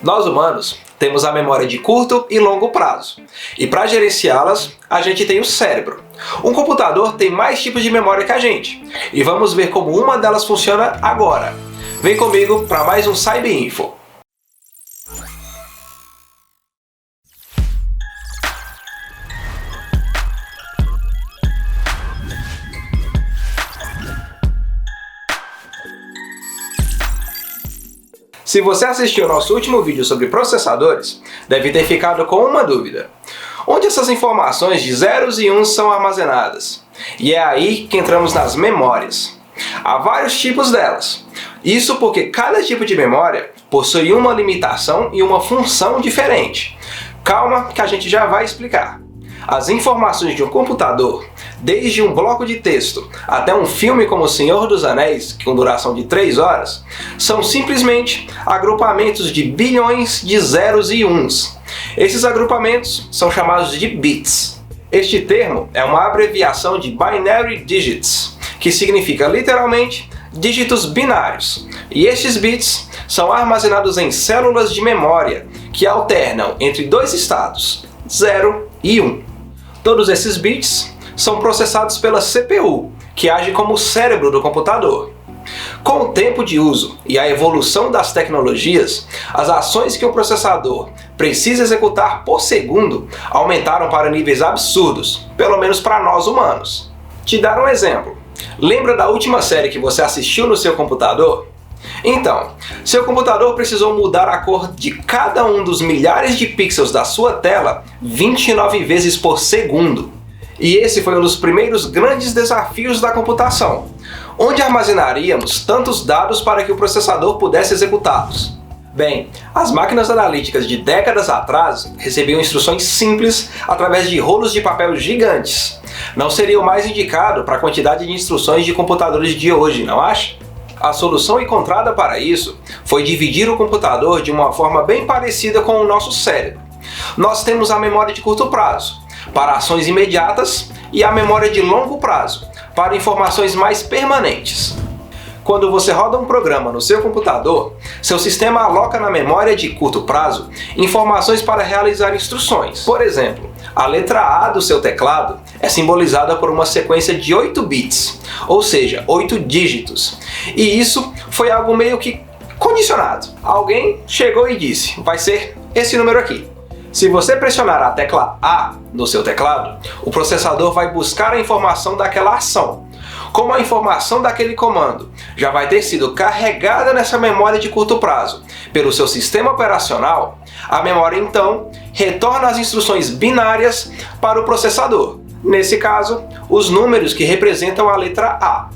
Nós humanos temos a memória de curto e longo prazo, e para gerenciá-las, a gente tem o cérebro. Um computador tem mais tipos de memória que a gente, e vamos ver como uma delas funciona agora. Vem comigo para mais um CyberInfo. Se você assistiu ao nosso último vídeo sobre processadores, deve ter ficado com uma dúvida. Onde essas informações de zeros e uns são armazenadas? E é aí que entramos nas memórias. Há vários tipos delas. Isso porque cada tipo de memória possui uma limitação e uma função diferente. Calma que a gente já vai explicar. As informações de um computador, desde um bloco de texto até um filme como O Senhor dos Anéis, com duração de 3 horas, são simplesmente agrupamentos de bilhões de zeros e uns. Esses agrupamentos são chamados de bits. Este termo é uma abreviação de Binary Digits, que significa literalmente dígitos binários. E estes bits são armazenados em células de memória, que alternam entre dois estados, 0 e 1. Todos esses bits são processados pela CPU, que age como o cérebro do computador. Com o tempo de uso e a evolução das tecnologias, as ações que o processador precisa executar por segundo aumentaram para níveis absurdos, pelo menos para nós humanos. Te dar um exemplo. Lembra da última série que você assistiu no seu computador? Então, seu computador precisou mudar a cor de cada um dos milhares de pixels da sua tela 29 vezes por segundo. E esse foi um dos primeiros grandes desafios da computação. Onde armazenaríamos tantos dados para que o processador pudesse executá-los? Bem, as máquinas analíticas de décadas atrás recebiam instruções simples através de rolos de papel gigantes. Não seria o mais indicado para a quantidade de instruções de computadores de hoje, não acha? A solução encontrada para isso foi dividir o computador de uma forma bem parecida com o nosso cérebro. Nós temos a memória de curto prazo, para ações imediatas, e a memória de longo prazo, para informações mais permanentes. Quando você roda um programa no seu computador, seu sistema aloca na memória de curto prazo informações para realizar instruções. Por exemplo, a letra A do seu teclado é simbolizada por uma sequência de 8 bits, ou seja, 8 dígitos. E isso foi algo meio que condicionado. Alguém chegou e disse, vai ser esse número aqui. Se você pressionar a tecla A no seu teclado, o processador vai buscar a informação daquela ação. Como a informação daquele comando já vai ter sido carregada nessa memória de curto prazo pelo seu sistema operacional, a memória então retorna as instruções binárias para o processador. Nesse caso, os números que representam a letra A.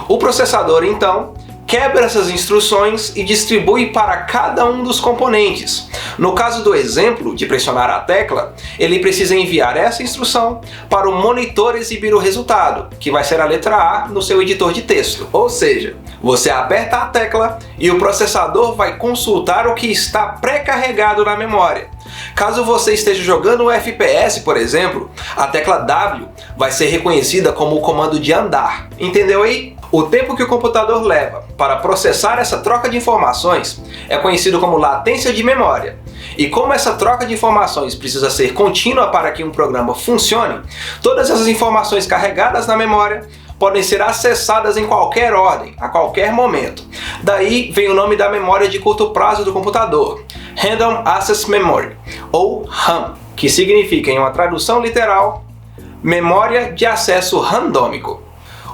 O processador então quebra essas instruções e distribui para cada um dos componentes. No caso do exemplo de pressionar a tecla, ele precisa enviar essa instrução para o monitor exibir o resultado, que vai ser a letra A no seu editor de texto. Ou seja, você aperta a tecla e o processador vai consultar o que está pré-carregado na memória. Caso você esteja jogando um FPS, por exemplo, a tecla W vai ser reconhecida como o comando de andar. Entendeu aí? O tempo que o computador leva para processar essa troca de informações é conhecido como latência de memória. E como essa troca de informações precisa ser contínua para que um programa funcione, todas essas informações carregadas na memória podem ser acessadas em qualquer ordem, a qualquer momento. Daí vem o nome da memória de curto prazo do computador, Random Access Memory, ou RAM, que significa, em uma tradução literal, memória de acesso randômico.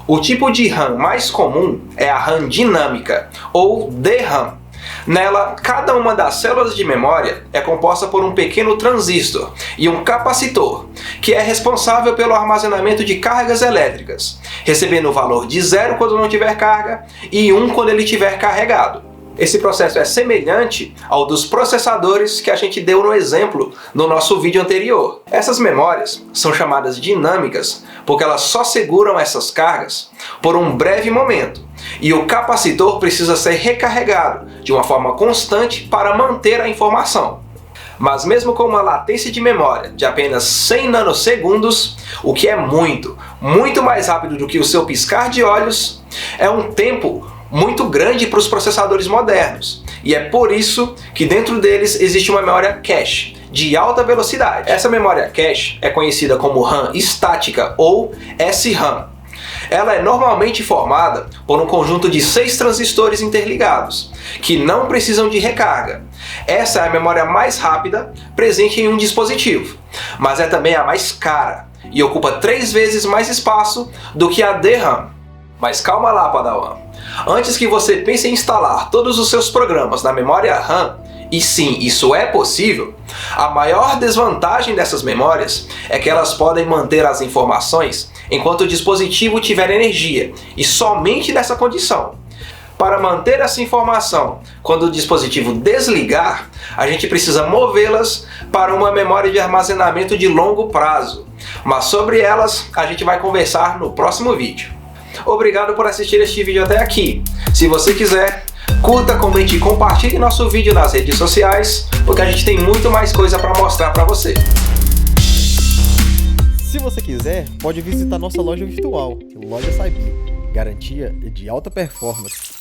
O tipo de RAM mais comum é a RAM dinâmica, ou DRAM. Nela, cada uma das células de memória é composta por um pequeno transistor e um capacitor, que é responsável pelo armazenamento de cargas elétricas, recebendo o valor de 0 quando não tiver carga e 1 quando ele estiver carregado. Esse processo é semelhante ao dos processadores que a gente deu no exemplo no nosso vídeo anterior. Essas memórias são chamadas dinâmicas porque elas só seguram essas cargas por um breve momento, e o capacitor precisa ser recarregado de uma forma constante para manter a informação. Mas mesmo com uma latência de memória de apenas 100 nanosegundos, o que é muito mais rápido do que o seu piscar de olhos, é um tempo muito grande para os processadores modernos, e é por isso que dentro deles existe uma memória cache de alta velocidade. Essa memória cache é conhecida como RAM estática ou SRAM. Ela é normalmente formada por um conjunto de 6 transistores interligados, que não precisam de recarga. Essa é a memória mais rápida presente em um dispositivo, mas é também a mais cara e ocupa 3 vezes mais espaço do que a DRAM. Mas calma lá, Padawan. Antes que você pense em instalar todos os seus programas na memória RAM, e sim, isso é possível, a maior desvantagem dessas memórias é que elas podem manter as informações enquanto o dispositivo tiver energia, e somente nessa condição. Para manter essa informação quando o dispositivo desligar, a gente precisa movê-las para uma memória de armazenamento de longo prazo. Mas sobre elas a gente vai conversar no próximo vídeo. Obrigado por assistir este vídeo até aqui. Se você quiser, curta, comente e compartilhe nosso vídeo nas redes sociais, porque a gente tem muito mais coisa para mostrar para você. Se você quiser, pode visitar nossa loja virtual, Loja Saibia. Garantia de alta performance.